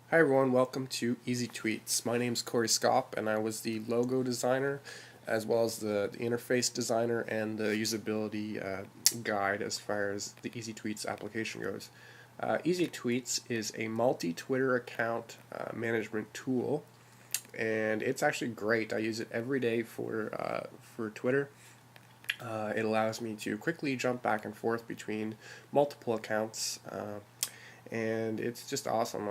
Hi everyone, welcome to EasyTweets. My name's Corey Scop and I was the logo designer as well as the interface designer and the usability guide as far as the EasyTweets application goes. EasyTweets is a multi-Twitter account management tool and it's actually great. I use it every day for Twitter. It allows me to quickly jump back and forth between multiple accounts and it's just awesome.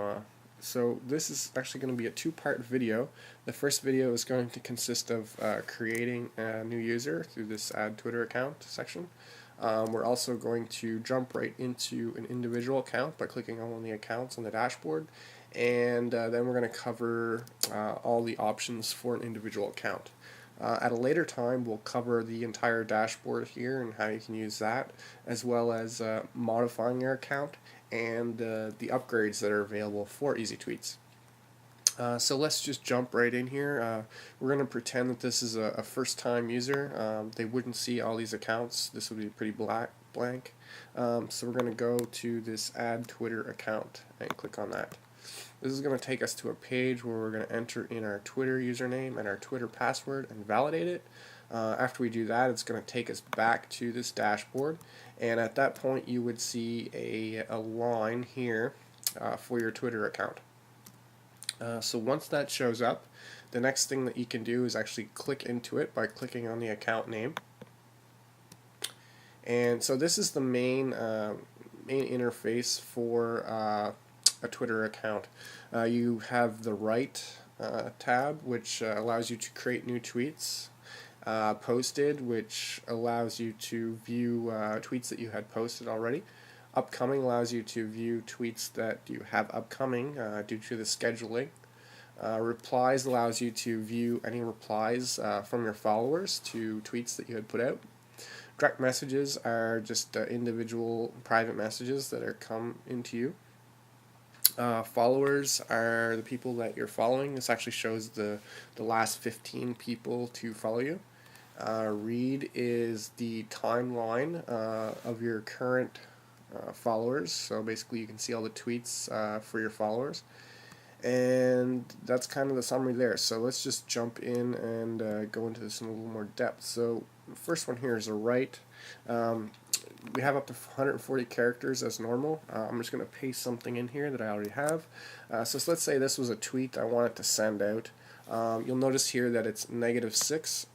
So this is actually going to be a two-part video. The first video is going to consist of creating a new user through this Add Twitter Account section. We're also going to jump right into an individual account by clicking on one of the accounts on the dashboard, and then we're going to cover all the options for an individual account. At a later time, we'll cover the entire dashboard here and how you can use that, as well as modifying your account and the upgrades that are available for EasyTweets. So let's just jump right in here. We're going to pretend that this is a first-time user. They wouldn't see all these accounts. This would be pretty blank. So we're going to go to this Add Twitter Account and click on that. This is going to take us to a page where we're going to enter in our Twitter username and our Twitter password and validate it. After we do that, it's going to take us back to this dashboard, and at that point you would see a line here for your Twitter account. So once that shows up, the next thing that you can do is actually click into it by clicking on the account name. And so this is the main interface for a Twitter account. You have the right tab, which allows you to create new tweets. Posted, which allows you to view tweets that you had posted already. Upcoming allows you to view tweets that you have upcoming due to the scheduling. Replies allows you to view any replies from your followers to tweets that you had put out. Direct messages are just individual private messages that are come into you. Followers are the people that you're following. This actually shows the last 15 people to follow you. Read is the timeline of your current followers, so basically you can see all the tweets for your followers, and that's kind of the summary there. So let's just jump in and go into this in a little more depth. So the first one here is a write. We have up to 140 characters as normal. I'm just going to paste something in here that I already have. So let's say this was a tweet I wanted to send out. You'll notice here that it's -6.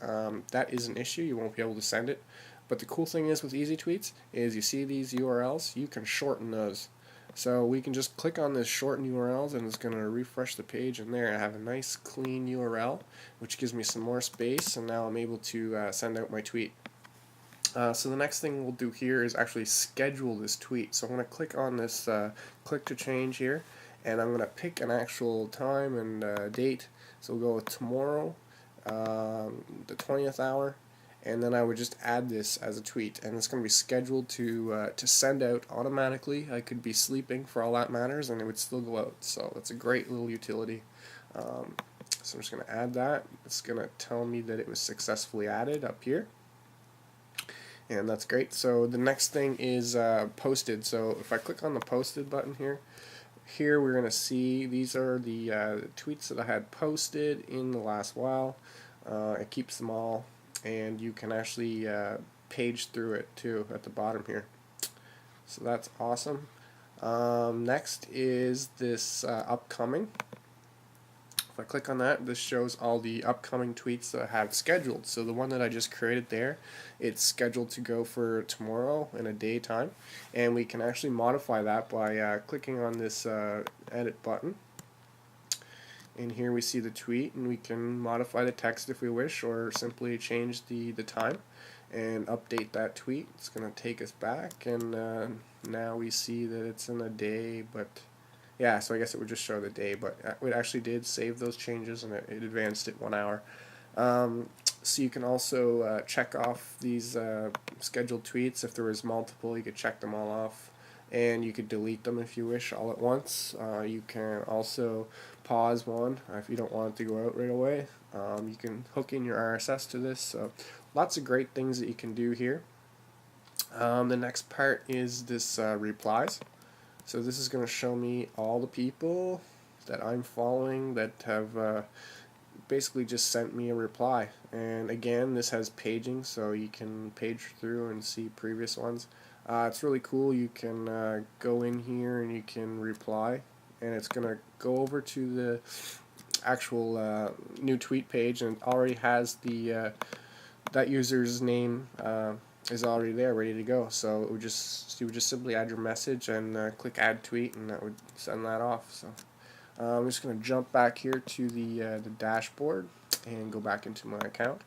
That is an issue. You won't be able to send it. But the cool thing is with EasyTweets is you see these URLs, you can shorten those. So we can just click on this shorten URLs and it's going to refresh the page, and there I have a nice clean URL which gives me some more space, and now I'm able to send out my tweet. So the next thing we'll do here is actually schedule this tweet. So I'm going to click on this click to change here, and I'm going to pick an actual time and date. So we'll go with tomorrow, the 20th hour, and then I would just add this as a tweet, and it's going to be scheduled to send out automatically. I could be sleeping for all that matters, and it would still go out. So it's a great little utility. So I'm just going to add that. It's going to tell me that it was successfully added up here. And that's great. So the next thing is posted. So if I click on the posted button here we're going to see these are the tweets that I had posted in the last while. It keeps them all, and you can actually page through it too at the bottom here. So that's awesome. Next is this upcoming. If I click on that, this shows all the upcoming tweets that I have scheduled. So the one that I just created there, it's scheduled to go for tomorrow in a day time, and we can actually modify that by clicking on this edit button. And here we see the tweet, and we can modify the text if we wish, or simply change the time and update that tweet. It's going to take us back, and now we see that it's in a day, but yeah, so I guess it would just show the day, but it actually did save those changes, and it advanced it 1 hour. So you can also check off these scheduled tweets. If there was multiple, you could check them all off, and you could delete them if you wish all at once. You can also pause one if you don't want it to go out right away. You can hook in your RSS to this, so lots of great things that you can do here. The next part is this replies. So this is going to show me all the people. that I'm following that have basically just sent me a reply. And again, this has paging, so you can page through and see previous ones. It's really cool. You can go in here and you can reply, and it's going to go over to the actual new tweet page, and it already has the that user's name is already there, ready to go. So you would just simply add your message and click add tweet, and that would send that off. So I'm just going to jump back here to the dashboard and go back into my account.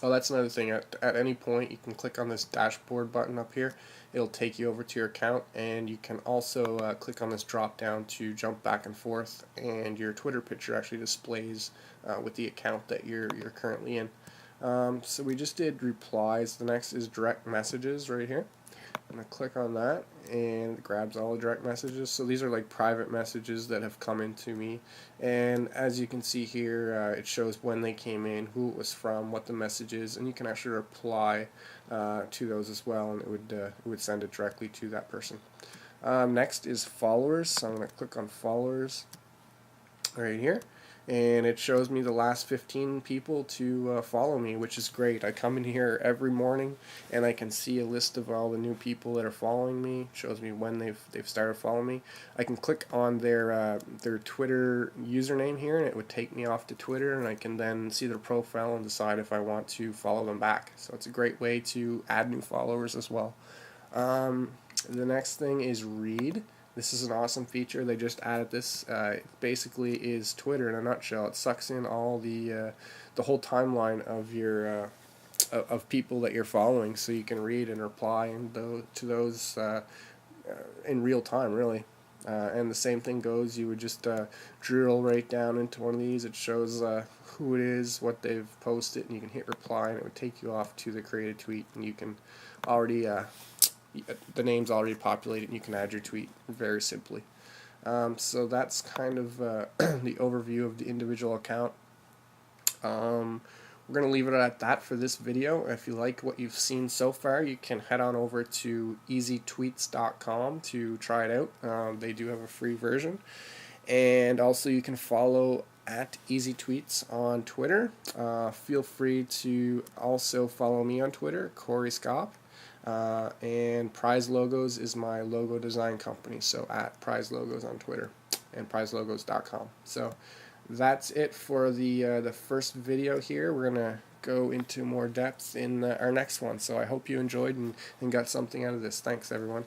Oh, that's another thing. At any point, you can click on this dashboard button up here. It'll take you over to your account, and you can also click on this drop down to jump back and forth, and your Twitter picture actually displays with the account that you're currently in. So we just did replies. The next is direct messages right here. I'm going to click on that, and it grabs all the direct messages. So these are like private messages that have come into me, and as you can see here, it shows when they came in, who it was from, what the message is, and you can actually reply to those as well, and it would send it directly to that person. Next is followers, so I'm going to click on followers right here, and it shows me the last 15 people to follow me, which is great. I come in here every morning and I can see a list of all the new people that are following me. It shows me when they've started following me. I can click on their Twitter username here, and it would take me off to Twitter, and I can then see their profile and decide if I want to follow them back. So it's a great way to add new followers as well. The next thing is read. This is an awesome feature. They just added this. Basically is Twitter in a nutshell. It sucks in all the whole timeline of your of people that you're following, so you can read and reply to those in real time, really. And the same thing goes. You would just drill right down into one of these. It shows who it is, what they've posted, and you can hit reply, and it would take you off to the created tweet, and you can already the name's already populated, and you can add your tweet very simply. So that's kind of the overview of the individual account. We're going to leave it at that for this video. If you like what you've seen so far, you can head on over to EasyTweets.com to try it out. They do have a free version. And also you can follow at EasyTweets on Twitter. Feel free to also follow me on Twitter, Corey Scott. And Prize Logos is my logo design company, so at Prize Logos on Twitter and prizelogos.com. So that's it for the first video here. We're gonna go into more depth in our next one. So I hope you enjoyed and got something out of this. Thanks, everyone.